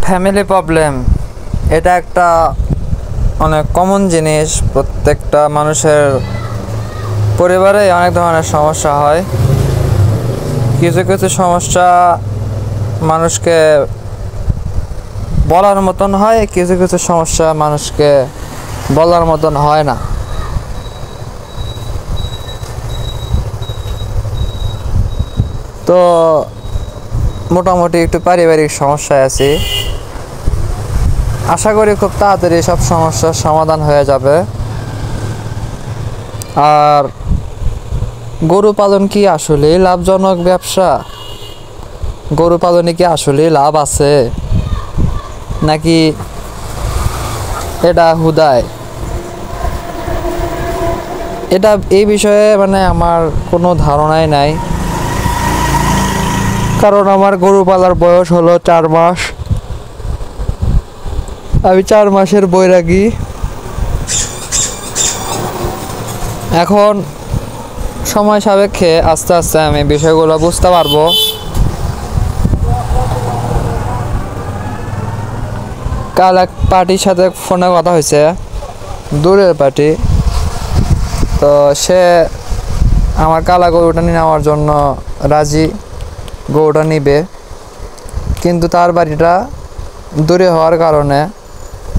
Family problem এটা একটা অনেক কমন জিনিস। প্রত্যেকটা মানুষের পরিবারে অনেক ধরনের সমস্যা হয়। কিছু কিছু সমস্যা মানুষকে বলার মতন হয়, কিছু কিছু সমস্যা মানুষকে বলার মতন হয় না। তো মোটামুটি একটু পারিবারিক সমস্যায় আছি। আশা করি খুব তাড়াতাড়ি সব সমস্যার সমাধান হয়ে যাবে। আর গরু পালন কি আসলেই লাভজনক ব্যবসা? গরু পালনে কি আসলেই লাভ আছে, নাকি এটা হুদায়? এই বিষয়ে আমার কোনো ধারণাই নাই, কারণ আমার গরু পালার বয়স হলো 4 মাস। আমি 4 মাসের বৈরাগী। এখন সময় সাপেক্ষে আস্তে আস্তে আমি বিষয়গুলো বুঝতে পারবো। কাল এক পার্টির সাথে ফোনে কথা হয়েছে, দূরের পার্টি। তো সে আমার কালা গরুটা নিয়ে নেওয়ার জন্য রাজি, গরুটা নিবে। কিন্তু তার বাড়িটা দূরে হওয়ার কারণে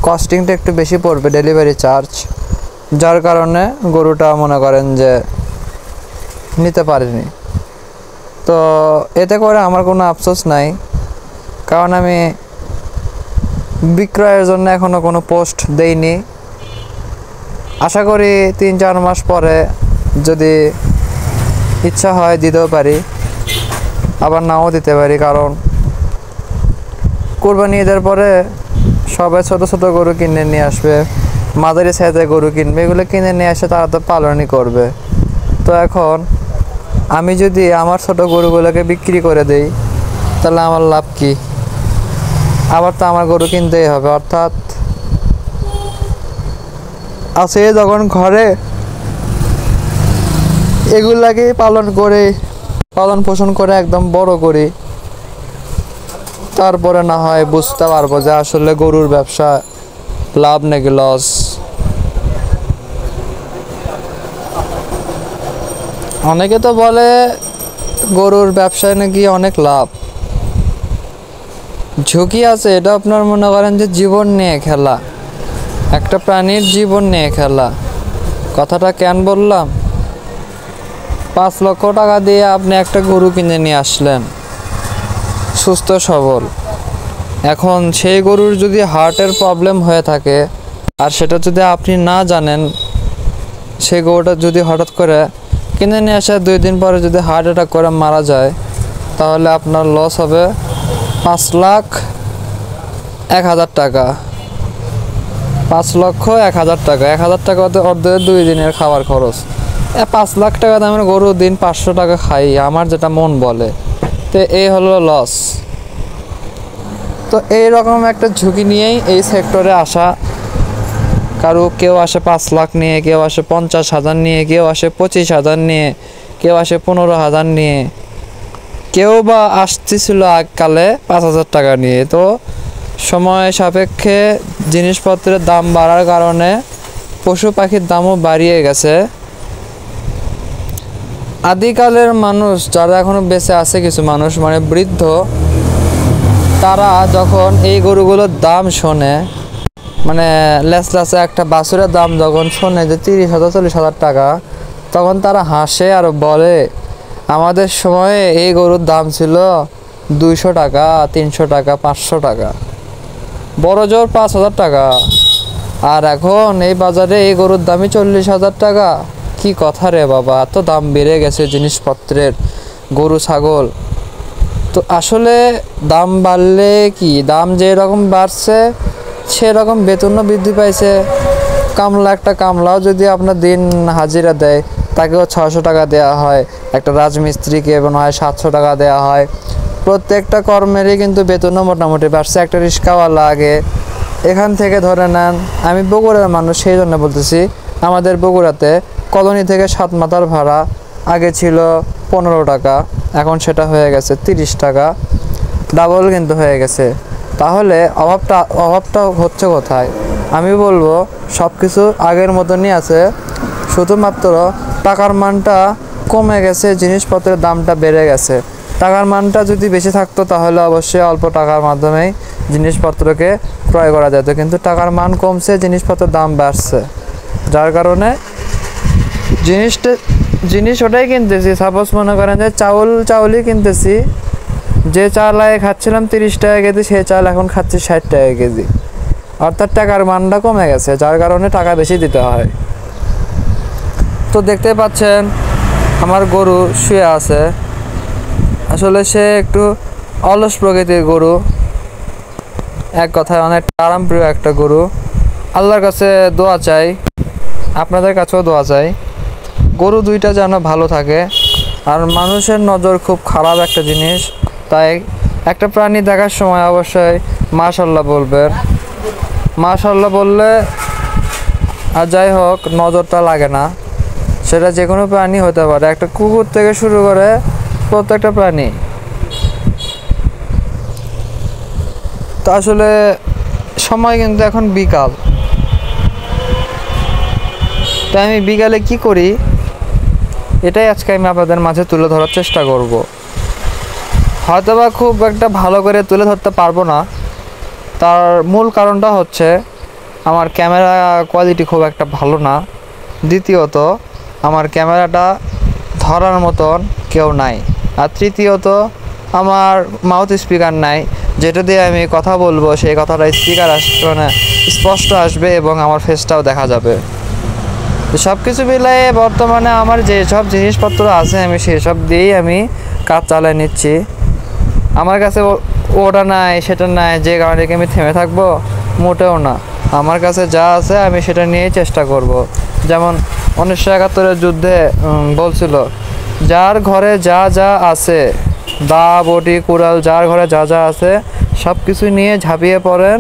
কস্টিংটা একটু বেশি পড়বে, ডেলিভারি চার্জ, যার কারণে গরুটা মনে করেন যে নিতে পারিনি। তো এতে করে আমার কোনো আফসোস নাই, কারণ আমি বিক্রয়ের জন্য এখনও কোনো পোস্ট দেইনি। আশা করি 3-4 মাস পরে যদি ইচ্ছা হয় দিতেও পারি, আবার নাও দিতে পারি। কারণ কুরবানি ঈদের পরে সবাই ছোট ছোট গরু কিনে নিয়ে আসবে, মাঝারি সাইজের গরু কিনবে। এগুলো কিনে নিয়ে এসে তারা তো পালনই করবে। তো এখন আমি যদি আমার ছোট গরুগুলোকে বিক্রি করে দেই, তাহলে আমার লাভ কি? আবার তো আমার গরু কিনতেই হবে। অর্থাৎ আছে যখন ঘরে এগুলাকে পালন পোষণ করে একদম বড় করি, তারপরে না হয় বুঝতে পারবো যে আসলে গরুর ব্যবসা লাভ নাকি লস। অনেকে তো বলে গরুর ব্যবসায় নাকি অনেক লাভ, ঝুঁকি আছে। এটা আপনার মনে করেন যে জীবন নিয়ে খেলা, একটা প্রাণীর জীবন নিয়ে খেলা। কথাটা কেন বললাম? 5 লক্ষ টাকা দিয়ে আপনি একটা গরু কিনে নিয়ে আসলেন, সুস্থ সবল। এখন সেই গরুর যদি হার্টের প্রবলেম হয়ে থাকে, আর সেটা যদি আপনি না জানেন, সেই গরুটা যদি হঠাৎ করে কিনে নিয়ে আসে 2 দিন পরে যদি হার্ট অ্যাটাক করে মারা যায়, তাহলে আপনার লস হবে 5,01,000 টাকা। 5,01,000 টাকা, 1,000 টাকা অর্ধেক 2 দিনের খাবার খরচ। 5 লাখ টাকা দামের গরু দিন 500 টাকা খাই, আমার যেটা মন বলে। তো এই হলো লস। তো এইরকম একটা ঝুঁকি নিয়েই এই সেক্টরে আসা। কেউ আসে 5 লাখ নিয়ে, কেউ আসে 50,000 নিয়ে, কেউ আসে 25,000 নিয়ে, কেউ আসে 15,000 নিয়ে, কেউ বা আসতেছিল আগকালে 5,000 টাকা নিয়ে। তো সময় সাপেক্ষে জিনিসপত্রের দাম বাড়ার কারণে পশু পাখির দামও বাড়িয়ে গেছে। আদিকালের মানুষ যারা এখনো বেঁচে আছে, কিছু মানুষ বৃদ্ধ, তারা যখন এই গরুগুলোর দাম শোনে, লেসলাসে একটা বাছুরের দাম যখন শোনে যে 30,000 40,000 টাকা, তখন তারা হাসে আর বলে, আমাদের সময়ে এই গরুর দাম ছিল 200 টাকা, 300 টাকা, 500 টাকা, বড় জোর 5,000 টাকা। আর এখন এই বাজারে এই গরুর দামই 40,000 টাকা। কি কথা রে বাবা, এত দাম বেড়ে গেছে জিনিসপত্রের, গরু ছাগল। তো আসলে দাম বাড়লে কি, দাম যেরকম বাড়ছে সেরকম বেতনও বৃদ্ধি পাইছে। একটা কামলাও যদি আপনার দিন হাজিরা দেয়, তাকেও 600 টাকা দেওয়া হয়। একটা রাজমিস্ত্রিকে মনে হয় 700 টাকা দেওয়া হয়। প্রত্যেকটা কর্মেরই কিন্তু বেতনও মোটামুটি বাড়ছে। একটা রিক্সাওয়ালা আগে এখান থেকে ধরে নেন, আমি বগুড়ার মানুষ সেই জন্য বলতেছি, আমাদের বগুড়াতে কলোনি থেকে 7 মাথার ভাড়া আগে ছিল 15 টাকা, এখন সেটা হয়ে গেছে 30 টাকা, ডাবল কিন্তু হয়ে গেছে। তাহলে অভাবটা হচ্ছে কোথায়? আমি বলবো সব কিছু আগের মতনই আছে, শুধুমাত্র টাকার মানটা কমে গেছে, জিনিসপত্রের দামটা বেড়ে গেছে। টাকার মানটা যদি বেশি থাকতো তাহলে অবশ্যই অল্প টাকার মাধ্যমেই জিনিসপত্রকে ক্রয় করা যেত, কিন্তু টাকার মান কমছে, জিনিসপত্রের দাম বাড়ছে, যার কারণে জিনিস ওটাই কিনতেছি। সাপোজ মনে করেন যে চাউলই কিনতেছি, যে চাল আগে খাচ্ছিলাম 30 টাকা কেজি, সেই চাল এখন খাচ্ছি 60 টাকা কেজি, অর্থাৎ টাকার মানটা কমে গেছে, যার কারণে টাকা বেশি দিতে হয়। তো দেখতে পাচ্ছেন আমার গরু শুয়ে আছে, আসলে সে একটু অলস প্রকৃতির গরু, এক কথায় অনেক আরামপ্রিয় একটা গরু। আল্লাহর কাছে দোয়া চাই, আপনাদের কাছেও দোয়া চাই, গরু দুইটা যেন ভালো থাকে। আর মানুষের নজর খুব খারাপ একটা জিনিস, তাই একটা প্রাণী দেখার সময় অবশ্যই মাশাআল্লাহ বলবেন। মাশাআল্লাহ বললে আর যাই হোক নজরটা লাগে না, সেটা যে কোনো প্রাণী হতে পারে, একটা কুকুর থেকে শুরু করে প্রত্যেকটা প্রাণী। তো আসলে সময় কিন্তু এখন বিকাল, তাই আমি বিকালে কি করি এটাই আজকে আমি আপনাদের মাঝে তুলে ধরার চেষ্টা করব। হয়তোবা খুব একটা ভালো করে তুলে ধরতে পারবো না, তার মূল কারণটা হচ্ছে আমার ক্যামেরা কোয়ালিটি খুব একটা ভালো না, দ্বিতীয়ত আমার ক্যামেরাটা ধরার মতন কেউ নাই, আর তৃতীয়ত আমার মাউথ স্পিকার নাই, যেটা দিয়ে আমি কথা বলবো সেই কথাটা স্পিকার মানে স্পষ্ট আসবে এবং আমার ফেসটাও দেখা যাবে। সব কিছু মিলাই বর্তমানে আমার যেসব জিনিসপত্র আছে আমি সেসব দিয়েই আমি কাজ চালিয়ে নিচ্ছি। আমার কাছে ওটা নাই সেটা নাই যে কারণে আমি থেমে থাকবো, মোটেও না। আমার কাছে যা আছে আমি সেটা নিয়েই চেষ্টা করব। যেমন 1971-এর যুদ্ধে বলছিল, যার ঘরে যা যা আছে, দা বটি কুড়াল, যার ঘরে যা যা আছে সব কিছু নিয়ে ঝাঁপিয়ে পড়েন,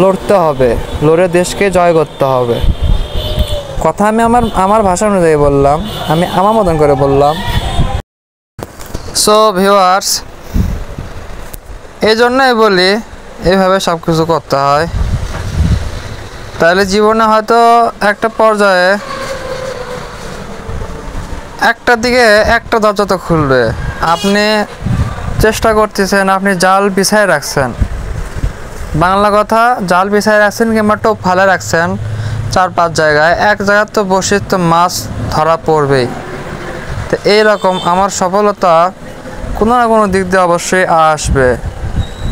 লড়তে হবে, লড়ে দেশকে জয় করতে হবে। কথা আমি আমার ভাষা অনুযায়ী বললাম, আমি আমার মতন করে বললাম। সো ভিউয়ার্স, এই জন্যই বলি এইভাবে সব কিছু করতে হয়, তাহলে জীবনে হয়তো একটা পর্যায়ে একটা দিকে একটা দরজা তো খুলবে। আপনি চেষ্টা করতেছেন, আপনি জাল বিছায় রাখছেন, বাংলা কথা, জাল বিছায় রাখছেন কিংবা টোপ ফালে রাখছেন 4-5 জায়গায়, এক জায়গায় তো বসে তো মাছ ধরা পড়বেই। তো এইরকম আমার সফলতা কোনো না কোনো দিক দিয়ে অবশ্যই আসবে,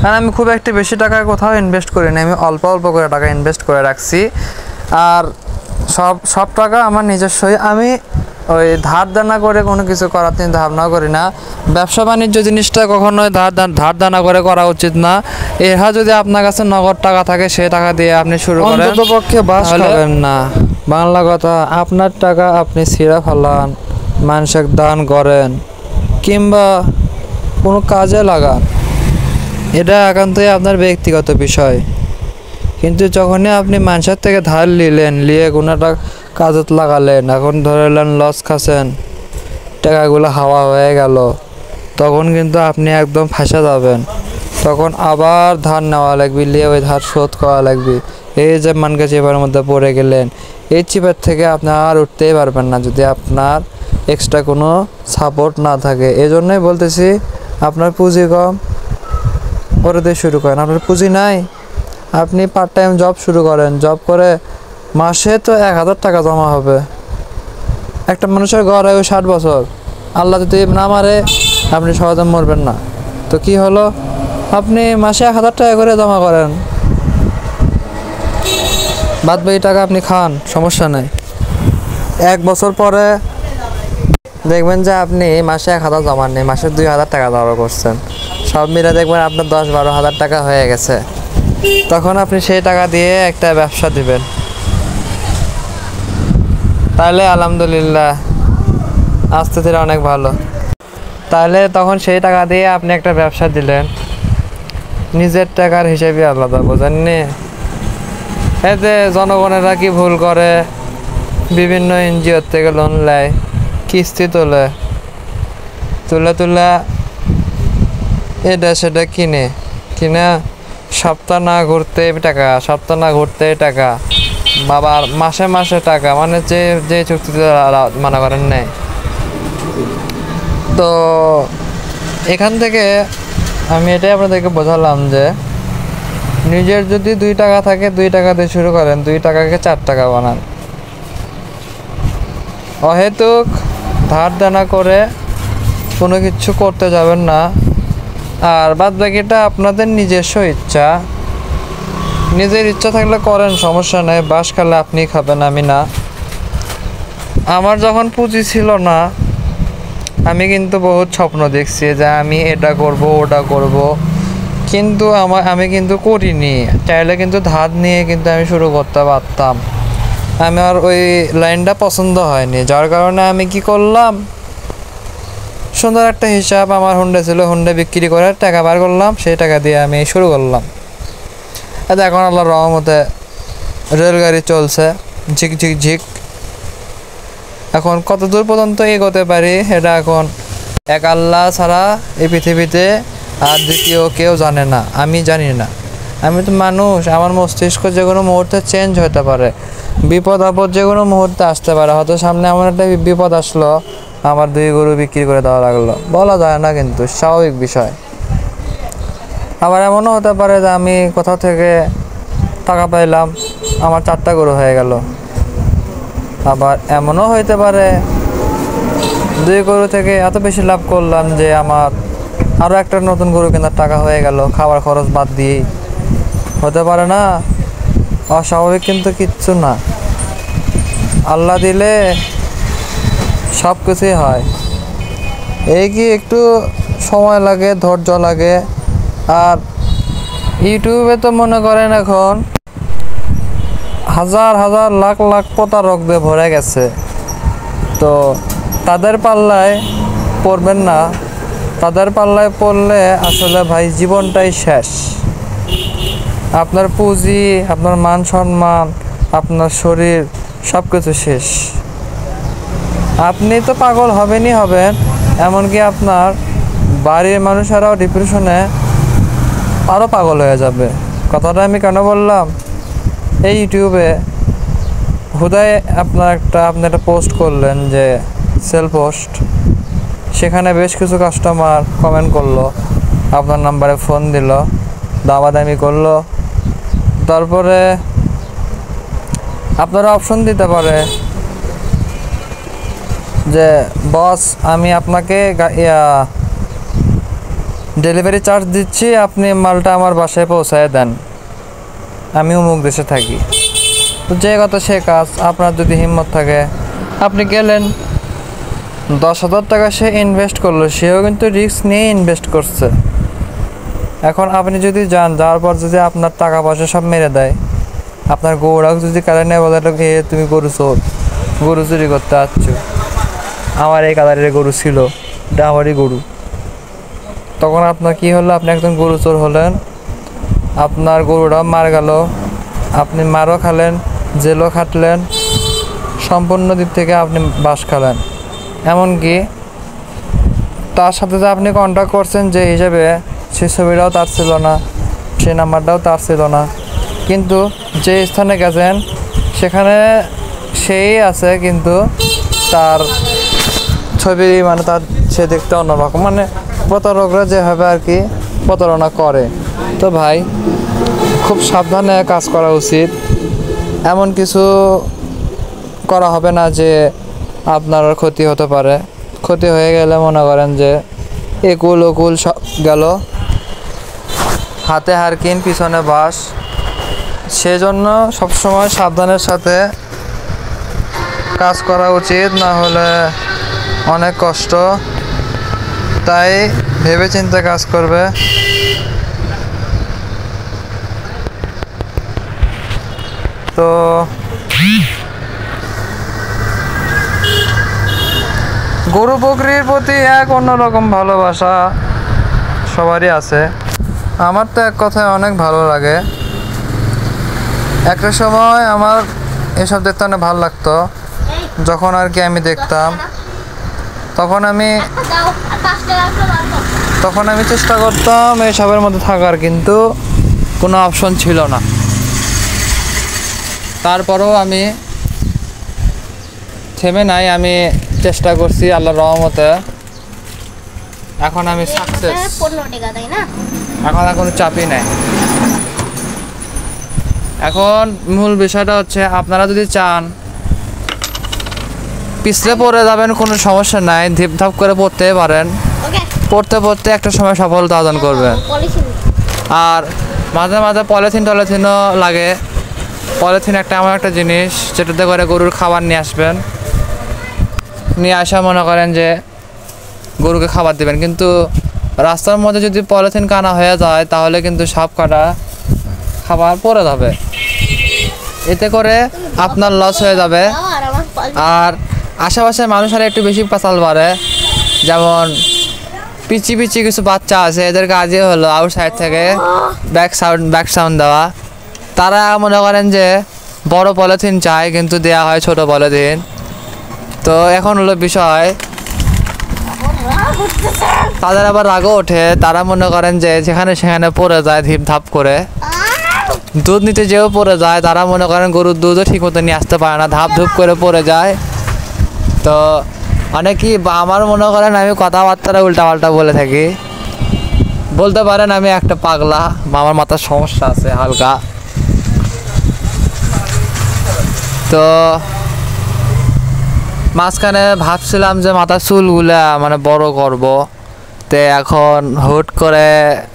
কারণ আমি খুব একটা বেশি টাকা কোথাও ইনভেস্ট করিনি, আমি অল্প অল্প করে টাকা ইনভেস্ট করে রাখছি। আর সব টাকা আমার নিজস্বই, আমি ওই ধার দানা করে কোনো কিছু করার চিন্তা ভাবনা করি না। ব্যবসা বাণিজ্য জিনিসটা কখনোই ধার দানা করে করা উচিত না। এরা যদি আপনার কাছে নগদ টাকা থাকে সেই টাকা দিয়ে আপনি শুরু করেন, অন্ততপক্ষে বাস খাবেন না। বাংলা কথা, আপনার টাকা আপনি ছিঁড়া ফেলান, মানুষের দান করেন কিংবা কোনো কাজে লাগান, এটা একান্তই আপনার ব্যক্তিগত বিষয়। কিন্তু যখনই আপনি মানুষের থেকে ধার নিয়ে কোনোটা কাজত লাগালেন, এখন ধরলেন লস খাচ্ছেন, টাকাগুলো হাওয়া হয়ে গেল, তখন কিন্তু আপনি একদম ফাঁসে যাবেন। তখন আবার ধার নেওয়া লাগবে, নিয়ে ওই ধার শোধ করা লাগবে। এই যে মানকে চিপার মধ্যে পড়ে গেলেন, এই চিপার থেকে আপনি আর উঠতেই পারবেন না যদি আপনার এক্সট্রা কোনো সাপোর্ট না থাকে। এই জন্যই বলতেছি, আপনার পুঁজি কম, ওটা দিয়ে শুরু করেন। আপনার পুঁজি নাই, আপনি পার্ট টাইম জব শুরু করেন, জব করে মাসে তো 1000 টাকা জমা হবে। একটা মানুষের গড় আয়ু 60 বছর, আল্লাহ যদি না মারে আপনি সহজে মরবেন না। তো কি হলো, আপনি মাসে 1000 টাকা করে জমা করেন, বাদ বাকি টাকা আপনি খান, সমস্যা নেই। 1 বছর পরে দেখবেন যে আপনি মাসে 1000 জমা নেই, মাসে 2000 টাকা জমা করছেন, সব মিলে দেখবেন আপনার 10-12 হাজার টাকা হয়ে গেছে। তখন আপনি সেই টাকা দিয়ে একটা ব্যবসা দিবেন, তাহলে আলহামদুলিল্লাহ আস্তে ধীরে অনেক ভালো। তাহলে তখন সেই টাকা দিয়ে আপনি একটা ব্যবসা দিলেন, নিজের টাকার হিসেবে আলাদা, বোঝেননি? এতে জনগণেরা কি ভুল করে, বিভিন্ন এনজিওর থেকে লোন নেয়, কিস্তি তুলে এটা সেটা কিনে সপ্তাহ না ঘুরতে টাকা, সপ্তাহ না ঘুরতে টাকা, বাবার মাসে মাসে টাকা, মানে যে যে চুক্তিতে মনে করেন নেই। তো এখান থেকে আমি এটাই আপনাদেরকে বোঝালাম যে নিজের যদি 2 টাকা থাকে 2 টাকা দিয়ে শুরু করেন, 2 টাকাকে 4 টাকা বানান। অহেতুক ধার দেনা করে কোনো কিছু করতে যাবেন না। আর বাদ বাকিটা আপনাদের নিজস্ব ইচ্ছা, নিজের ইচ্ছা থাকলে করেন, সমস্যা নেই। বাস খেলে আপনি খাবেন, আমি না। আমার যখন পুঁজি ছিল না, আমি কিন্তু বহুত স্বপ্ন দেখছি যে আমি এটা করব ওটা করব, কিন্তু আমি কিন্তু করিনি। চাইলে কিন্তু ধার নিয়ে কিন্তু আমি শুরু করতে পারতাম। আমার ওই লাইনটা পছন্দ হয়নি, যার কারণে আমি কি করলাম, সুন্দর একটা হিসাব, আমার হুন্ডা ছিল, হুন্ডা বিক্রি করে টাকা বার করলাম, সেই টাকা দিয়ে আমি শুরু করলাম। এখন আল্লাহর রহমতে রেলগাড়ি চলছে ঝিক ঝিক ঝিক। এখন কত দূর পর্যন্ত এগোতে পারি এটা এখন এক আল্লাহ ছাড়া এই পৃথিবীতে আর দ্বিতীয় কেউ জানে না, আমি জানি না। আমি তো মানুষ, আমার মস্তিষ্ক যে কোনো মুহূর্তে চেঞ্জ হতে পারে, বিপদ আপদ যে কোনো মুহূর্তে আসতে পারে। হয়তো সামনে এমন একটা বিপদ আসলো, আমার 2 গরু বিক্রি করে দেওয়া লাগলো, বলা যায় না, কিন্তু স্বাভাবিক বিষয়। আবার এমনও হতে পারে যে আমি কোথাও থেকে টাকা পাইলাম, আমার 4টা গরু হয়ে গেল। আবার এমনও হইতে পারে 2 গরু থেকে এত বেশি লাভ করলাম যে আমার আরও একটা নতুন গরু কেনার টাকা হয়ে গেল, খাবার খরচ বাদ দিয়েই। হতে পারে না, অস্বাভাবিক কিন্তু কিচ্ছু না। আল্লাহ দিলে সব কিছুই হয়। এই কি একটু সময় লাগে, ধৈর্য লাগে। আর ইউটিউবে তো মনে করেন এখন হাজার হাজার লাখ লাখ প্রতারক দিয়ে ভরে গেছে। তো তাদের পাল্লায় পড়বেন না। তাদের পাল্লায় পড়লে আসলে ভাই জীবনটাই শেষ। আপনার পুঁজি, আপনার মান সম্মান, আপনার শরীর সব কিছু শেষ। আপনি তো পাগল হবেনই হবেন, এমনকি আপনার বাড়ির মানুষেরাও ডিপ্রেশনে আরও পাগল হয়ে যাবে। কথাটা আমি কেন বললাম, এই ইউটিউবে হুদায় আপনি একটা পোস্ট করলেন যে সেল পোস্ট, সেখানে বেশ কিছু কাস্টমার কমেন্ট করলো, আপনার নাম্বারে ফোন দিল, দামাদামি করলো। তারপরে আপনারা অপশন দিতে পারে যে বস আমি আপনাকে ডেলিভারি চার্জ দিচ্ছি, আপনি মালটা আমার বাসায় পৌঁছায় দেন, আমি অমুক দেশে থাকি। তো যে কথা সে কাজ। আপনার যদি হিম্মত থাকে আপনি গেলেন, 10,000 টাকা সে ইনভেস্ট করলো, সেও কিন্তু রিস্ক নিয়ে ইনভেস্ট করছে। এখন আপনি যদি যান, যাওয়ার পর যদি আপনার টাকা পয়সা সব মেরে দেয়, আপনার গরুরাও যদি কারণে বলে তুমি গরু চোর, গরু চুরি করতে আসছো, আমার এই কালারের গরু ছিল, এটা আমারই গরু, তখন আপনার কি হলো, আপনি একজন গরু চোর হলেন, আপনার গরুটাও মার গেল, আপনি মারও খালেন, জেলও খাটলেন, সম্পূর্ণ দিক থেকে আপনি বাস খালেন। এমনকি তার সাথে যে আপনি কন্ট্যাক্ট করছেন যে হিসেবে, সে ছবিটাও তার ছিল না, সে নাম্বারটাও তার ছিল না, কিন্তু যে স্থানে গেছেন সেখানে সেই আছে, কিন্তু তার ছবি মানে তার সে দেখতে অন্যরকম, মানে প্রতারকরা যেভাবে আর কি প্রতারণা করে। তো ভাই খুব সাবধানে কাজ করা উচিত। এমন কিছু করা হবে না যে আপনার ক্ষতি হতে পারে। ক্ষতি হয়ে গেলে মনে করেন যে একুল ওকুল সব গেল, হাতে হারকিন পিছনে বাস। সেজন্য সবসময় সাবধানের সাথে কাজ করা উচিত, না হলে অনেক কষ্ট। তাই ভেবে চিন্তে কাজ করবে। তো গরু বকরির প্রতি এক অন্যরকম ভালোবাসা সবারই আছে। আমার তো এক কথায় অনেক ভালো লাগে। একটা সময় আমার এসব দেখতে অনেক ভালো লাগতো, যখন আর কি আমি দেখতাম, তখন আমি চেষ্টা করতাম এসবের মধ্যে থাকার, কিন্তু কোনো অপশন ছিল না। তারপরেও আমি থেমে নাই, আমি চেষ্টা করছি আল্লাহর রহমতে। এখন আমি সাকসেস, এখন আর কোনো চাপই নাই। এখন মূল বিষয়টা হচ্ছে, আপনারা যদি চান পিছলে পড়ে যাবেন কোনো সমস্যা নাই, ধিপধাপ করে পড়তে পারেন, পড়তে পড়তে একটা সময় সফলতা অর্জন করবেন। আর মাঝে মাঝে পলিথিনও লাগে। পলিথিন একটা এমন একটা জিনিস যেটাতে করে গরুর খাবার নিয়ে আসবেন, নিয়ে আসা মনে করেন যে গরুকে খাবার দেবেন, কিন্তু রাস্তার মধ্যে যদি পলিথিন কানা হয়ে যায় তাহলে কিন্তু সব কাটা খাবার পড়ে যাবে, এতে করে আপনার লস হয়ে যাবে। আর আশেপাশে মানুষেরা একটু বেশি পাচাল বাড়ে, যেমন পিচি কিছু বাচ্চা আছে, এদের কাজই হলো আউটসাইড থেকে ব্যাক সাউন্ড দেওয়া। তারা মনে করেন যে বড় পলিথিন চায়, কিন্তু দেয়া হয় ছোট পলিথিন। তো এখন হলো বিষয়, তাদের আবার রাগও ওঠে, তারা মনে করেন যে যেখানে সেখানে পড়ে যায় ধিপধাপ করে। দুধ নিতে যেও পড়ে যায়, তারা মনে করেন গরুর দুধও ঠিক মতো নিয়ে আসতে পারে না, ধাপ ধুপ করে পড়ে যায়। তো অনেকেই আমার মনে করেন আমি কথাবার্তা উল্টাপাল্টা বলে থাকি, বলতে পারেন আমি একটা পাগলা বা আমার মাথার সমস্যা আছে হালকা। তো মাঝখানে ভাবছিলাম যে মাথার চুলগুলা মানে বড় করব, তো এখন হুট করে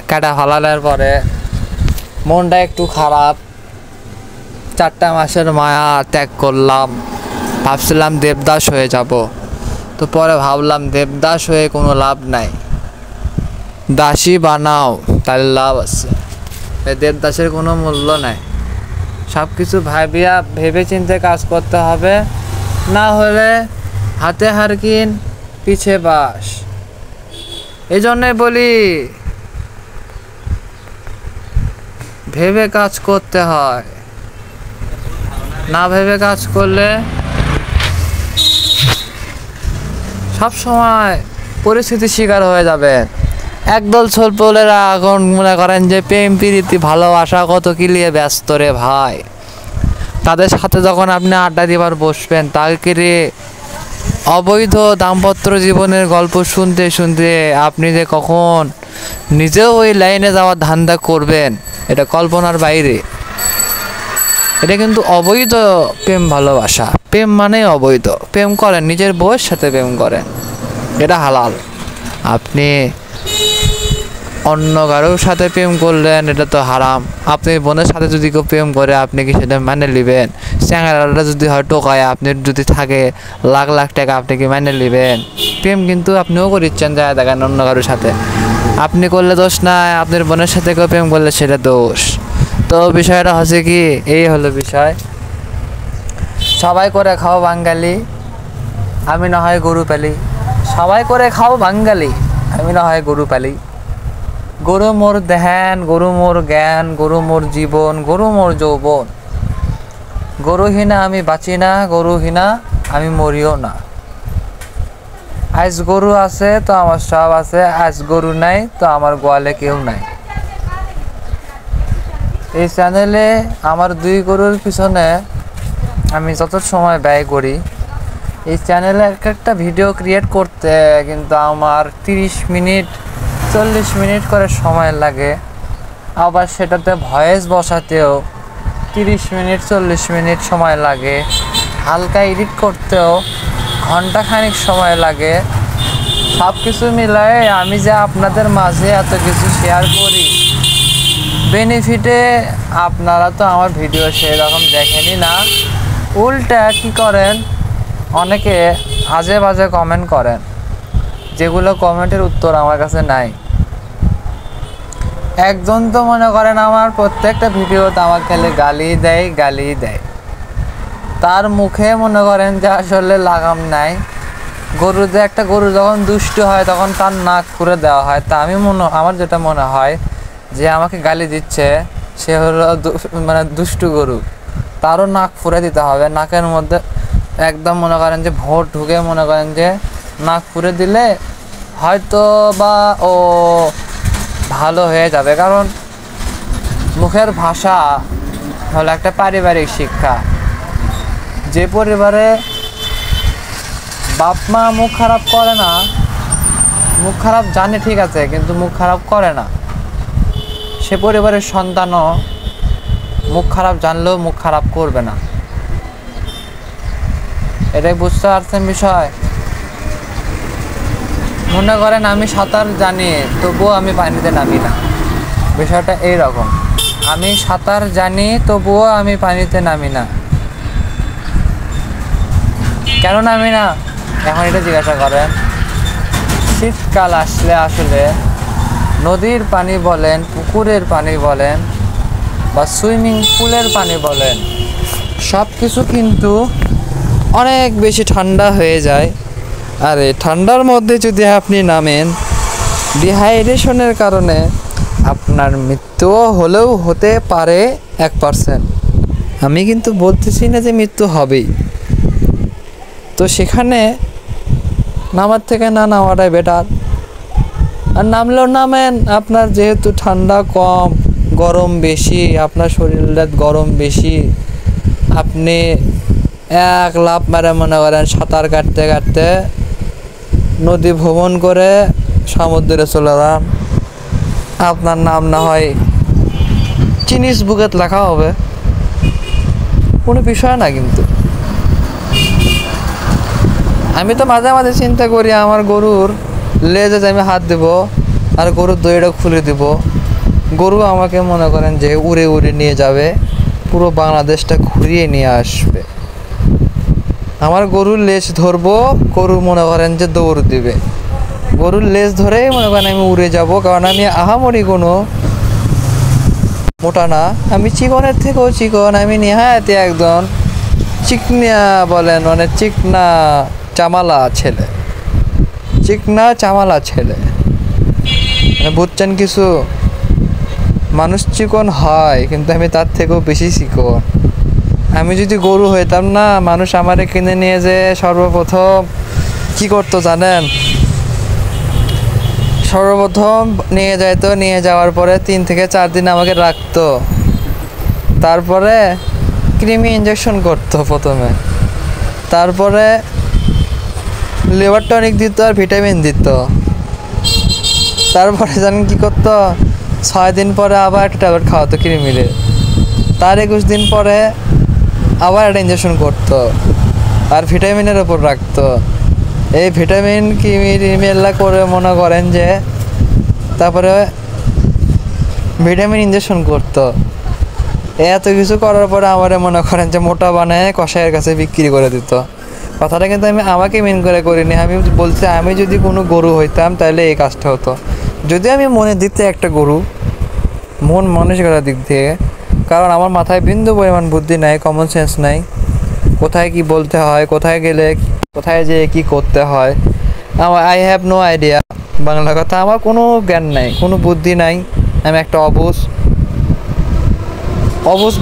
কাটা ফালানোর পরে মনটা একটু খারাপ। 4টা মাসের মায়া ত্যাগ করলাম, ভাবছিলাম দেবদাস হয়ে যাব। তো পরে ভাবলাম দেবদাস হয়ে কোনো লাভ নাই, দাসী বানাও তাহলে লাভ আছে। দেবদাসের কোনো মূল্য নাই। সব কিছু ভেবে চিন্তে কাজ করতে হবে, না হলে হাতে হারকিন পিছে বাস। এই জন্যে বলি ভেবে কাজ করতে হয়, না ভেবে কাজ করলে সব সময় পরিস্থিতির শিকার হয়ে যাবে। একদল ছোটপোলেরা এখন মনে করেন যে প্রেম প্রীতি ভালোবাসা কত কিলিয়ে ব্যস্ত রে ভাই। তাদের সাথে যখন আপনি আড্ডা দিবার বসবেন, তাকে অবৈধ দাম্পত্য জীবনের গল্প শুনতে শুনতে আপনি যে কখন নিজেও ওই লাইনে যাওয়ার ধান্দা করবেন, এটা কল্পনার বাইরে। এটা কিন্তু অবৈধ প্রেম ভালোবাসা। প্রেম মানে অবৈধ। প্রেম করেন, নিজের বউয়ের সাথে প্রেম করেন, এটা হালাল। আপনি অন্য কারোর সাথে প্রেম করলেন, এটা তো হারাম। আপনি বোনের সাথে যদি কেউ প্রেম করে, আপনি কি সেটা মেনে নেবেন? চ্যাংড়াটা যদি হয় টোকায়, আপনি যদি থাকে লাখ লাখ টাকা, আপনি কি মেনে নেবেন? প্রেম কিন্তু আপনিও করিচ্ছেন, যায় দেখেন অন্য কারোর সাথে। আপনি করলে দোষ নাই, আপনার বোনের সাথে কেউ প্রেম করলে সেটা দোষ। তো বিষয়টা হচ্ছে কি, এই হলো বিষয়। সবাই করে খাও বাঙালি, আমি না হয় গরু পালি। সবাই করে খাও বাঙালি, আমি না হয় গরু পালি। গরু মোর ধ্যান, গরু মোর জ্ঞান, গরু মোর জীবন, গরু মোর যৌবন। গরুহীনা আমি বাঁচি না, গরুহীনা আমি মরিও না। আজ গরু আছে তো আমার সব আছে, আজ গরু নাই তো আমার গোয়ালে কেউ নাই। এই চ্যানেলে আমার 2 গরুর পিছনে আমি যত সময় ব্যয় করি, এই চ্যানেলে একটা ভিডিও ক্রিয়েট করতে কিন্তু আমার 30 মিনিট 40 মিনিট করে সময় লাগে। আবার সেটাতে ভয়েস বসাতেও 30 মিনিট 40 মিনিট সময় লাগে। হালকা এডিট করতেও ঘন্টাখানিক সময় লাগে। সব কিছু মিলায়ে আমি যে আপনাদের মাঝে এত কিছু শেয়ার করি, বেনিফিটে আপনারা তো আমার ভিডিও সেরকম দেখেনি না, উল্টা কি করেন, অনেকে আজে বাজে কমেন্ট করেন, যেগুলো কমেন্টের উত্তর আমার কাছে নাই। একজন তো মনে করেন আমার প্রত্যেকটা ভিডিওতে আমার খেলে গালি দেয়। তার মুখে মনে করেন যে আসলে লাগাম নাই। একটা গরু যখন দুষ্ট হয় তখন তার নাক খুঁড়ে দেওয়া হয়। তা আমার যেটা মনে হয় যে আমাকে গালি দিচ্ছে, সে হলো মানে দুষ্টু গরু, তারও নাক ফুঁড়ে দিতে হবে। নাকের মধ্যে একদম মনে করেন যে ভোট ঢুকে মনে করেন যে নাক ফুঁড়ে দিলে হয়তো বা ও ভালো হয়ে যাবে। কারণ মুখের ভাষা হলো একটা পারিবারিক শিক্ষা। যে পরিবারে বাপ মা মুখ খারাপ করে না, মুখ খারাপ জানে ঠিক আছে, কিন্তু মুখ খারাপ করে না, সে পরিবারের সন্তানও মুখ খারাপ জানলেও মুখ খারাপ করবে না। এটাই বুঝতে পারছেন বিষয়? মনে করেন আমি সাঁতার জানি, তবুও আমি পানিতে নামি না। বিষয়টা এইরকম, আমি সাঁতার জানি তবুও আমি পানিতে নামি না। কেন নামি না? এখন এটা জিজ্ঞাসা করেন। শীতকাল আসলে আসলে নদীর পানি বলেন, পুকুরের পানি বলেন, বা সুইমিং পুলের পানি বলেন, সব কিছু কিন্তু অনেক বেশি ঠান্ডা হয়ে যায়। আর এই ঠান্ডার মধ্যে যদি আপনি নামেন, ডিহাইড্রেশনের কারণে আপনার মৃত্যুও হলেও হতে পারে 1%। আমি কিন্তু বলতেছি না যে মৃত্যু হবেই। তো সেখানে নামার থেকে না নামাটাই বেটার। আর নামলেও নামেন, আপনার যেহেতু ঠান্ডা কম, গরম বেশি, আপনার শরীরের গরম বেশি, আপনি এক লাফ মারে মনে করেন সাঁতার কাটতে কাটতে নদী ভ্রমণ করে সমুদ্রে চলে যান, আপনার নাম না হয় চিনিস বুকেট লেখা হবে, কোনো বিষয় না। কিন্তু আমি তো মাঝে মাঝে চিন্তা করি আমার গরুর লেজে যে আমি হাত দেব আর গরুর দইটা খুলে দেব, গরু আমাকে মনে করেন যে উড়ে উড়ে নিয়ে যাবে, পুরো বাংলাদেশটা ঘুরিয়ে নিয়ে আসবে। আমার গরুর লেজ ধরবো, গরু মনে করেন যে দৌড় দিবে, গরুর লেজ ধরেই মনে করেন আমি উড়ে যাব। কারণ আমি আহামরি কোনো মোটা না, আমি চিকনের থেকেও চিকন, আমি নিহায়াতে একজন চিকনা বলেন, মানে চিকনা চামালা ছেলে, চিকনা চামালা ছেলে, মানে বুঝছেন কিছু? মানুষ চিকন হয়, কিন্তু আমি তার থেকেও বেশি চিকন। আমি যদি গরু হইতাম না, মানুষ আমারে কিনে নিয়ে যে সর্বপ্রথম কি করতো জানেন? সর্বপ্রথম নিয়ে যাইতো, নিয়ে যাওয়ার পরে 3 থেকে 4 দিন আমাকে রাখতো, তারপরে ক্রিমি ইঞ্জেকশন করতো প্রথমে, তারপরে লিভার টনিক দিত আর ভিটামিন দিত, তারপরে জানেন কি করতো? 6 দিন পরে আবার একটা ট্যাবলেট খাওয়াতো ক্রিমিরে, তার 21 দিন পরে আবার একটা ইঞ্জেকশন করতো আর ভিটামিনের ওপর রাখতো। এই ভিটামিন কিমিলা করে মনে করেন যে তারপরে ভিটামিন ইঞ্জেকশন করতো। এত কিছু করার পরে আমার মনে করেন যে মোটা বানায় কসাইয়ের কাছে বিক্রি করে দিত। কথাটা কিন্তু আমি আমাকে মেন করে করিনি, আমি বলছি আমি যদি কোনো গরু হইতাম তাহলে এই কাজটা হতো। যদি আমি মনে দিতে একটা গরু, মন মানসিকতার দিক থেকে, কারণ আমার মাথায় বিন্দু পরিমাণ বুদ্ধি নাই, কমন সেন্স নাই, কোথায় কি বলতে হয়, কোথায় গেলে কোথায় যেয়ে কি করতে হয়, আমার I have no idea. Bangla কথা, আমার কোনো জ্ঞান নাই, কোনো বুদ্ধি নাই, আমি একটা অবুঝ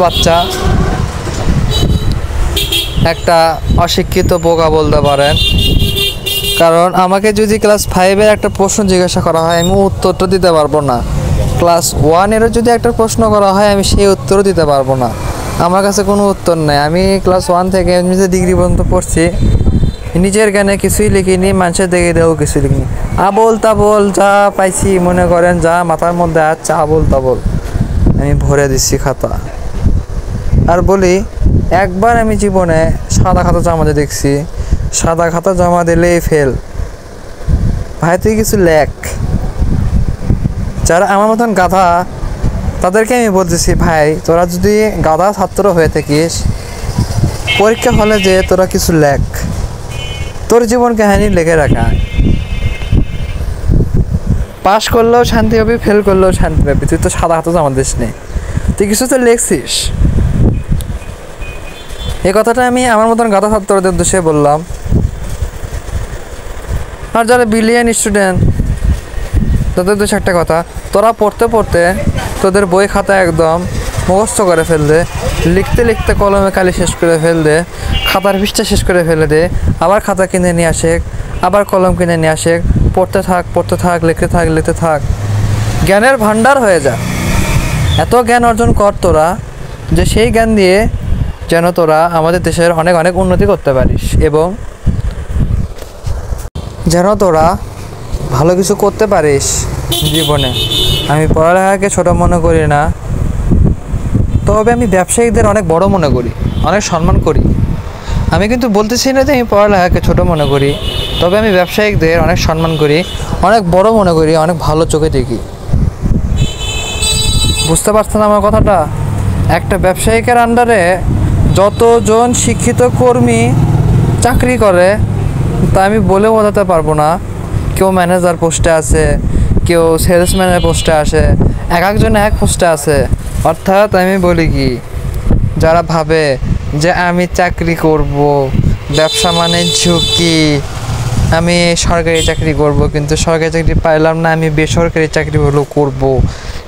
বাচ্চা, একটা অশিক্ষিত বোকা বলতে পারেন। কারণ আমাকে যদি ক্লাস 5-এর একটা প্রশ্ন জিজ্ঞাসা করা হয়, আমি উত্তরটা দিতে পারবো না। ক্লাস 1-এরও যদি একটা প্রশ্ন করা হয়, আমি সেই উত্তরও দিতে পারবো না। আমার কাছে কোনো উত্তর নেই। আমি ক্লাস 1 থেকে এমনিতে ডিগ্রি পর্যন্ত পড়ছি, নিজের জ্ঞানে কিছুই লিখিনি, মানুষের দেখে দেও কিছুই লিখিনি, আবোল তাবোল যা পাইছি মনে করেন, যা মাথার মধ্যে আছে আবোল তাবোল আমি ভরে দিচ্ছি খাতা। আর বলি, একবার আমি জীবনে সাদা খাতা জমা দেখছি, সাদা খাতা জমা দিলেই ফেল। ভাই তুই কিছু লেখ। যারা আমার মতন গাধা তাদেরকে আমি বলতেছি, ভাই তোরা যদি গাধা ছাত্র হয়ে থাকিস, পরীক্ষা হলে যে তোরা কিছু লেখ, তোর জীবন কাহিনী লিখে রাখা। পাস করলেও শান্তি পাবি, ফেল করলেও শান্তি পাবি, তুই তো সাদা খাতা জমা দিস নি, তুই কিছু তো লেখছিস। এই কথাটা আমি আমার মতন গাধা ছাত্রদের উদ্দেশ্যে বললাম। আর যারা বিলিয়ন স্টুডেন্ট তাদের উদ্দেশ্যে একটা কথা, তোরা পড়তে পড়তে তোদের বই খাতা একদম মুখস্থ করে ফেল দে, লিখতে লিখতে কলমে কালি শেষ করে ফেল দে, খাতার পৃষ্ঠা শেষ করে ফেলে দে, আবার খাতা কিনে নিয়ে আসে, আবার কলম কিনে নিয়ে আসে, পড়তে থাক, লিখতে থাক, জ্ঞানের ভান্ডার হয়ে যা। এত জ্ঞান অর্জন কর তোরা, যে সেই জ্ঞান দিয়ে যেন তোরা আমাদের দেশের অনেক অনেক উন্নতি করতে পারিস, এবং যেন তোরা ভালো কিছু করতে পারিস জীবনে। আমি পড়ালেখাকে ছোট মনে করি না, তবে আমি ব্যবসায়ীদের অনেক বড় মনে করি, অনেক সম্মান করি। আমি কিন্তু বলতেছি না যে আমি পড়ালেখাকে ছোট মনে করি, তবে আমি ব্যবসায়িকদের অনেক সম্মান করি, অনেক বড় মনে করি, অনেক ভালো চোখে দেখি। বুঝতে পারছেন আমার কথাটা? একটা ব্যবসায়িকের আন্ডারে যতজন শিক্ষিত কর্মী চাকরি করে তা আমি বলে বোঝাতে পারবো না। কেউ ম্যানেজার পোস্টে আছে, কেউ সেলসম্যানের পোস্টে আসে, এক একজন এক পোস্টে আছে। অর্থাৎ আমি বলি কি, যারা ভাবে যে আমি চাকরি করব, ব্যবসা মানে ঝুঁকি, আমি সরকারি চাকরি করব, কিন্তু সরকারি চাকরি পাইলাম না, আমি বেসরকারি চাকরি হলেও করব,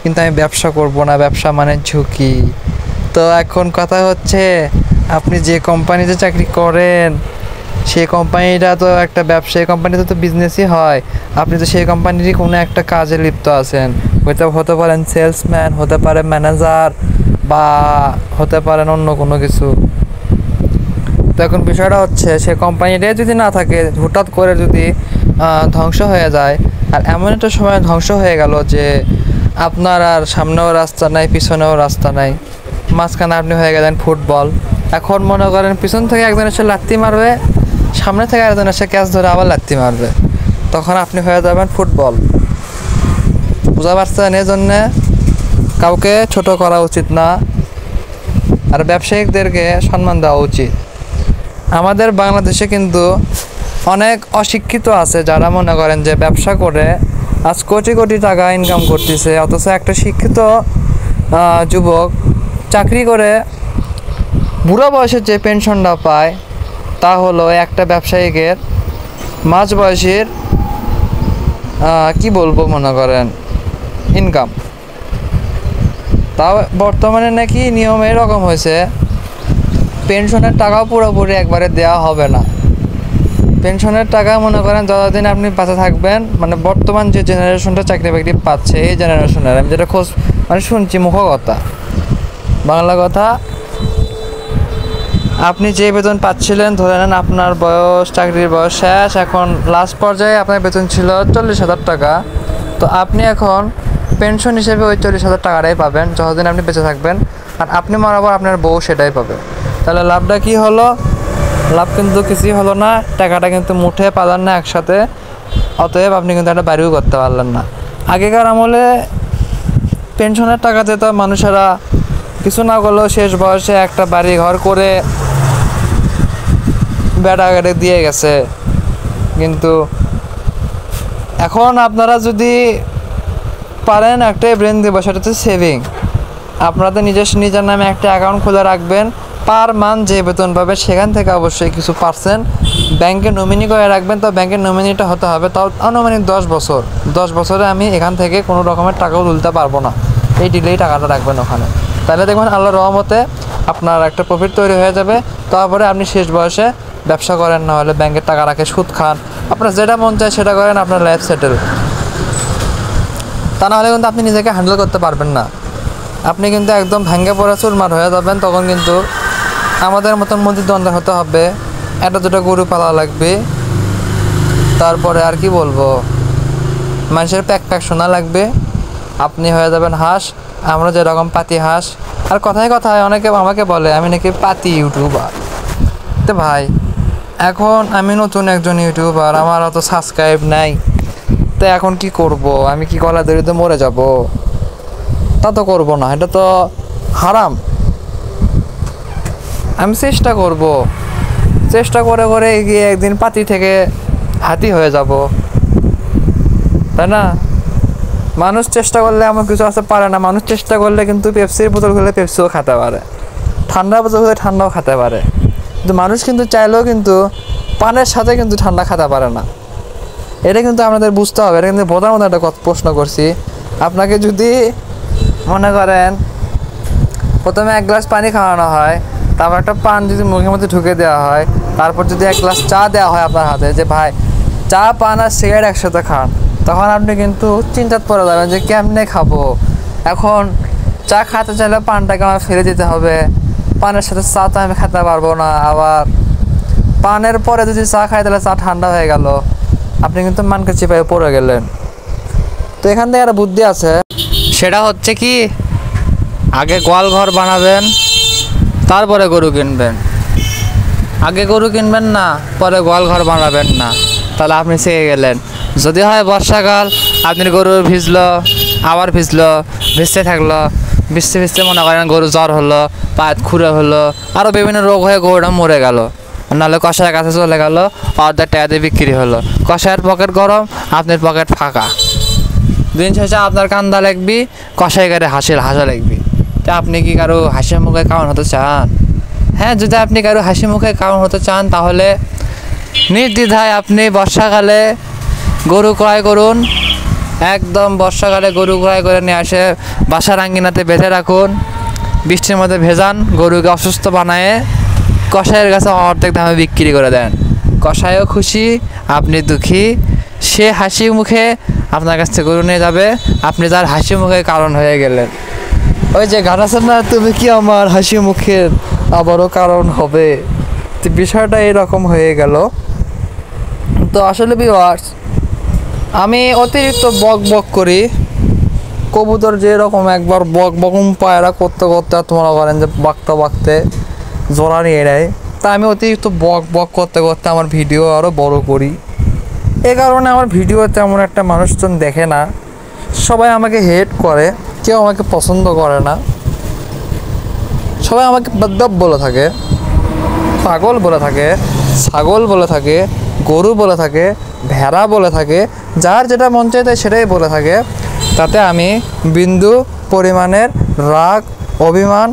কিন্তু আমি ব্যবসা করব না, ব্যবসা মানে ঝুঁকি। তো এখন কথা হচ্ছে, আপনি যে কোম্পানিতে চাকরি করেন সেই কোম্পানিটা তো একটা ব্যবসায়ী, কোম্পানিতে তো বিজনেসই হয়। আপনি তো সেই কোম্পানিরই কোনো একটা কাজে লিপ্ত আছেন, হতে পারেন সেলসম্যান, হতে পারে ম্যানেজার, বা হতে পারেন অন্য কোনো কিছু। তো এখন বিষয়টা হচ্ছে, সে কোম্পানিটাই যদি না থাকে, হঠাৎ করে যদি ধ্বংস হয়ে যায়, আর এমন একটা সময় ধ্বংস হয়ে গেল যে আপনার আর সামনেও রাস্তা নাই, পিছনেও রাস্তা নাই, মাঝখানে আপনি হয়ে গেলেন ফুটবল। এখন মনে করেন পিছন থেকে একজন এসে লাত্তি মারবে, সামনে থেকে একজন এসে ক্যাচ ধরে আবার লাত্তি মারবে, তখন আপনি হয়ে যাবেন ফুটবল। বুঝতে পারছেন? এই জন্যে কাউকে ছোট করা উচিত না, আর ব্যবসায়িকদেরকে সম্মান দেওয়া উচিত। আমাদের বাংলাদেশে কিন্তু অনেক অশিক্ষিত আছে যারা মনে করেন যে ব্যবসা করে আজ কোটি কোটি টাকা ইনকাম করতেছে, অথচ একটা শিক্ষিত যুবক চাকরি করে বুড়ো বয়সে যে পেনশনটা পায় তা হলো একটা ব্যবসায়িকের মাঝ বয়সের কি বলবো মনে করেন ইনকাম। তাও বর্তমানে নাকি নিয়ম এরকম হয়েছে, পেনশনের টাকাও পুরোপুরি একবারে দেওয়া হবে না। পেনশনের টাকা মনে করেন যতদিন আপনি বাঁচা থাকবেন, মানে বর্তমান যে জেনারেশনটা চাকরি বাকরি পাচ্ছে এই জেনারেশনের, আমি যেটা খোঁজ মানে শুনছি, মুখ কথা, বাংলা কথা, আপনি যে বেতন পাচ্ছিলেন, ধরে নেন আপনার বয়স, চাকরির বয়স শেষ, এখন লাস্ট পর্যায়ে আপনার বেতন ছিল 40,000 টাকা, তো আপনি এখন পেনশন হিসেবে ওই 40,000 টাকাটাই পাবেন যতদিন আপনি বেঁচে থাকবেন, আর আপনি মারার পর আপনার বউ সেটাই পাবে। তাহলে লাভটা কি হলো? লাভ কিন্তু কিছুই হলো না, টাকাটা কিন্তু মুঠে পালেন না একসাথে, অতএব আপনি কিন্তু একটা বাড়িও করতে পারলেন না। আগেকার আমলে পেনশনের টাকাতে তো মানুষেরা কিছু না করলেও শেষ বয়সে একটা বাড়ি ঘর করে বেড়া গাড়ি দিয়ে গেছে। কিন্তু এখন আপনারা যদি পারেন একটাই ব্রেন দেবো, সেটা হচ্ছে সেভিং। আপনাদের নিজের নামে একটা অ্যাকাউন্ট খুলে রাখবেন, পার মান্থ যে বেতন পাবে সেখান থেকে অবশ্যই কিছু পার্সেন্ট ব্যাংকে নমিনি করে রাখবেন। তো ব্যাংকের নমিনিটা হতে হবে তাও আনুমানিক 10 বছর। 10 বছরে আমি এখান থেকে কোনো রকমের টাকাও তুলতে পারবো না, এই ডিলেই টাকাটা রাখবেন ওখানে। তাহলে দেখবেন আল্লাহর রহমতে আপনার একটা প্রফিট তৈরি হয়ে যাবে। তারপরে আপনি শেষ বয়সে ব্যবসা করেন, না হলে ব্যাংকের টাকা রাখে সুদ খান, আপনার যেটা মন চায় সেটা করেন, আপনার লাইফ সেটেল। তা নাহলে কিন্তু আপনি নিজেকে হ্যান্ডেল করতে পারবেন না, আপনি কিন্তু একদম ভেঙে পড়ে চুরমার হয়ে যাবেন। তখন কিন্তু আমাদের মতন মধ্যদ্বন্দ্ব হতে হবে, একটা দুটো গরু পালা লাগবে, তারপরে আর কি বলবো, মানুষের প্যাক প্যাক শোনা লাগবে, আপনি হয়ে যাবেন হাঁস, আমরা যেরকম পাতি হাঁস। আর কথায় কথায় অনেকে আমাকে বলে আমি নাকি পাতি ইউটিউবার। তো ভাই এখন আমি নতুন একজন ইউটিউবার, আমার অত সাবস্ক্রাইব নাই, তো এখন কি করব? আমি কি গলা দড়িতে মরে যাব? তা তো করবো না, এটা তো হারাম। আমি চেষ্টা করব, চেষ্টা করে করে এগিয়ে একদিন পাতি থেকে হাতি হয়ে যাব, তাই না? মানুষ চেষ্টা করলে এমন কিছু আসতে পারে না, মানুষ চেষ্টা করলে কিন্তু পেপসির বোতল খুলে পেপসিও খেতে পারে, ঠান্ডা বোতল খুলে ঠান্ডাও খেতে পারে, কিন্তু মানুষ কিন্তু চাইলেও কিন্তু পানের সাথে কিন্তু ঠান্ডা খেতে পারে না। এটা কিন্তু আপনাদের বুঝতে হবে। এটা কিন্তু বোঝার মতো একটা প্রশ্ন করছি আপনাকে। যদি মনে করেন প্রথমে 1 গ্লাস পানি খাওয়ানো হয়, তারপর একটা পান যদি মুখের মধ্যে ঢুকে দেওয়া হয়, তারপর যদি 1 গ্লাস চা দেওয়া হয় আপনার হাতে, যে ভাই চা পান আর সিগারেট একসাথে খান, তখন আপনি কিন্তু চিন্তাত পড়ে যাবেন যে কেমনে খাবো। এখন চা খেতে চাইলে পানটাকে আমার ফেলে দিতে হবে, পানের সাথে চা তো আমি খেতে পারবো না। আবার পানের পরে যদি চা খাই তাহলে চা ঠান্ডা হয়ে গেল, আপনি কিন্তু মানকে চিপায় পড়ে গেলেন। তো এখান থেকে একটা বুদ্ধি আছে, সেটা হচ্ছে কি, আগে গোয়াল ঘর বানাবেন, তারপরে গরু কিনবেন। আগে গরু কিনবেন না, পরে গোয়াল ঘর বানাবেন না, তাহলে আপনি শিখে গেলেন। যদি হয় বর্ষাকাল, আপনার গরু ভিজলো, আবার ভিজলো, ভিজতে থাকলো, ভিজতে ভিজতে মনে করেন গরু জ্বর হলো, পায়ের খুঁড়ে হলো, আরও বিভিন্ন রোগ হয়ে গরুটা মরে গেল, নাহলে কষায়ের কাছে চলে গেল, অর্ধেক টাকা দিয়ে বিক্রি হলো। কষায়ের পকেট গরম, আপনার পকেট ফাঁকা। দিন শেষে আপনার কান্দা লাগবি, কষাই গাড়ি হাসা লাগবি। তা আপনি কি কারো হাসি মুখে কারণ হতে চান? হ্যাঁ, যদি আপনি কারো হাসি মুখে কারণ হতে চান, তাহলে নির্দ্বিধায় আপনি বর্ষাকালে গরু ক্রয় করুন। একদম বর্ষাকালে গরু ক্রয় করে নিয়ে আসে বাসার আঙ্গিনাতে বেঁধে রাখুন, বৃষ্টির মধ্যে ভেজান, গরুকে অসুস্থ বানায় কষাইয়ের কাছে অর্ধেক দামে বিক্রি করে দেন। কষাইও খুশি, আপনি দুঃখী। সে হাসি মুখে আপনার কাছ থেকে গরু নিয়ে যাবে, আপনি তার হাসি মুখে কারণ হয়ে গেলেন। ওই যে গান আছে না, তুমি কি আমার হাসি মুখের আবারও কারণ হবে। তো বিষয়টা এরকম হয়ে গেল। তো আসলে ভিউয়ার্স, আমি অতিরিক্ত বক বক করি। কবুতর যেরকম একবার বক বকম পায়রা করতে করতে মনে করেন যে বাঁকতে জোড়া নিয়ে নেয়, তা আমি অতিরিক্ত বক বক করতে করতে আমার ভিডিও আরও বড় করি। এ কারণে আমার ভিডিও তেমন একটা মানুষজন দেখে না, সবাই আমাকে হেট করে, কেউ আমাকে পছন্দ করে না। সবাই আমাকে বদ্দব বলে থাকে, পাগল বলে থাকে, ছাগল বলে থাকে, গরু বলে থাকে, ভেড়া বলে থাকে, যার যেটা মন চায় তাই সেটাই বলে থাকে। তাতে আমি বিন্দু পরিমাণের রাগ, অভিমান,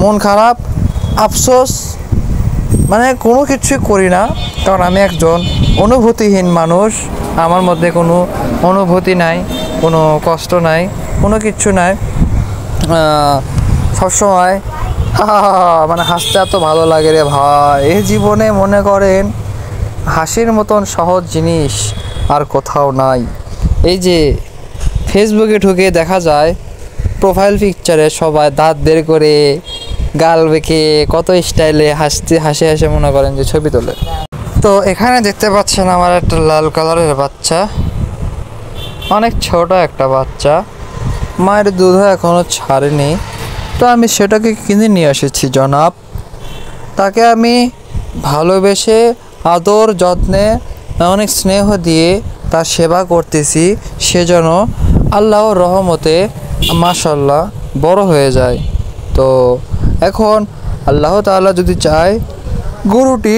মন খারাপ, আফসোস মানে কোনো কিছুই করি না, কারণ আমি একজন অনুভূতিহীন মানুষ। আমার মধ্যে কোনো অনুভূতি নাই, কোনো কষ্ট নাই, কোনো কিচ্ছু নাই। সবসময় মানে হাসতে এত ভালো লাগে রে ভাই। এই জীবনে মনে করেন হাসির মতন সহজ জিনিস আর কোথাও নাই। এই যে ফেসবুকে ঢুকে দেখা যায় প্রোফাইল পিকচারে সবাই দাঁত বের করে, গাল বেঁকে, কত স্টাইলে হাসে মনে করেন যে ছবি তোলে। তো এখানে দেখতে পাচ্ছেন আমার একটা লাল কালারের বাচ্চা, অনেক ছোট একটা বাচ্চা, মায়ের দুধও এখনও ছাড়েনি। তো আমি সেটাকে কিনে নিয়ে এসেছি জনাব। তাকে আমি ভালোবেসে আদর যত্নে অনেক স্নেহ দিয়ে তার সেবা করতেছি, সে যেন আল্লাহর রহমতে মাশাআল্লাহ বড় হয়ে যায়। তো এখন আল্লাহ তাআলা যদি চায়, গরুটি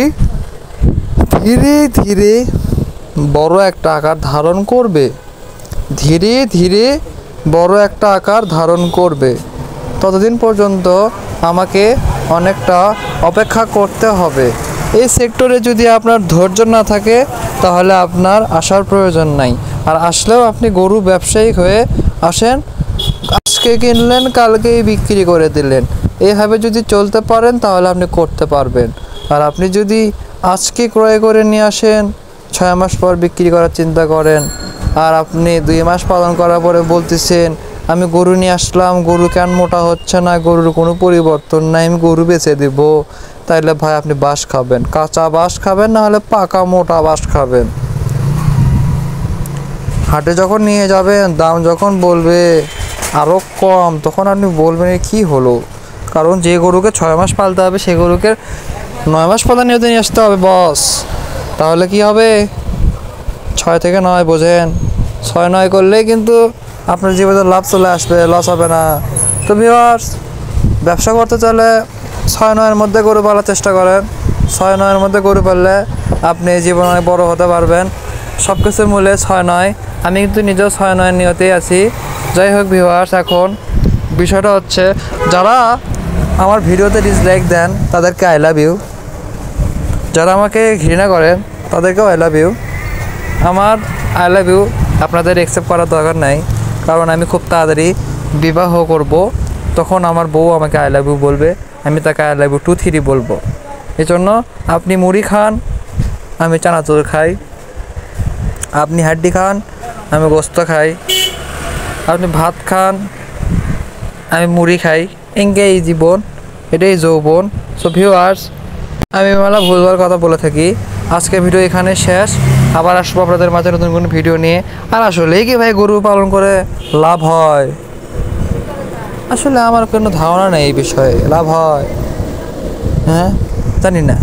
ধীরে ধীরে বড় একটা আকার ধারণ করবে, ধীরে ধীরে বড় একটা আকার ধারণ করবে। ততদিন পর্যন্ত আমাকে অনেকটা অপেক্ষা করতে হবে। এই সেক্টরে যদি আপনার ধৈর্য না থাকে, তাহলে আপনার আসার প্রয়োজন নাই। আর আসলেও আপনি গরু ব্যবসায়িক হয়ে আসেন, আজকে কিনলেন কালকেই বিক্রি করে দিলেন, এইভাবে যদি চলতে পারেন তাহলে আপনি করতে পারবেন। আর আপনি যদি আজকে ক্রয় করে নিয়ে আসেন, 6 মাস পর বিক্রি করার চিন্তা করেন, আর আপনি 2 মাস পালন করার পরে বলতেছেন আমি গরু নিয়ে আসলাম, গরু কেন মোটা হচ্ছে না, গরুর কোনো পরিবর্তন নাই, আমি গরু বেচে দেব, তাইলে ভাই আপনি বাঁশ খাবেন, কাঁচা বাঁশ খাবেন, না হলে পাকা মোটা বাঁশ খাবেন। হাটে যখন নিয়ে যাবেন, দাম যখন বলবে আরও কম, তখন আপনি বলবেন কি হলো। কারণ যে গরুকে 6 মাস পালতে হবে, সে গরুকে 9 মাস পালন নিয়ে আসতে হবে বস। তাহলে কি হবে, 6 থেকে 9 বোঝেন, 6-9 করলেই কিন্তু আপনার জীবনে লাভ চলে আসবে, লস হবে না। তো ভিউয়ার্স, ব্যবসা করতে চাইলে 6-9-এর মধ্যে গরু পালার চেষ্টা করেন। 6-9-এর মধ্যে গরু পাললে আপনি জীবনে বড় হতে পারবেন। সব কিছুর মূল্যে 6-9। আমি কিন্তু নিজেও 6-9-এর নিয়তেই আছি। যাই হোক ভিউয়ার্স, এখন বিষয়টা হচ্ছে, যারা আমার ভিডিওতে ডিসলাইক দেন তাদেরকে আই লাভ ইউ, যারা আমাকে ঘৃণা করেন তাদেরকেও আই লাভ ইউ। আমার আই লাভ ইউ আপনাদের অ্যাকসেপ্ট করার দরকার নাই, কারণ আমি খুব তাড়াতাড়ি বিবাহ করব, তখন আমার বউ আমাকে আই লাভ ইউ বলবে, আমি তাকে আই লাভ ইউ 2-3 বলবো। এই জন্য আপনি মুড়ি খান, আমি চানাচুর খাই, আপনি হাড্ডি খান, আমি গোস্ত খাই, আপনি ভাত খান, আমি মুড়ি খাই, এই জীবন, এটাই যৌবন। সো ভিউয়ার্স, আমি মেলা ভুলভাল কথা বলে থাকি। আজকে ভিডিও এখানে শেষ, আবার আসবো আপনাদের মাঝে নতুন কোনো ভিডিও নিয়ে। আর আসলেই কি ভাই গরু পালন করে লাভ হয়? আসলে আমার কোনো ধারণা নেই এই বিষয়ে, লাভ হয়? হ্যাঁ, জানি না।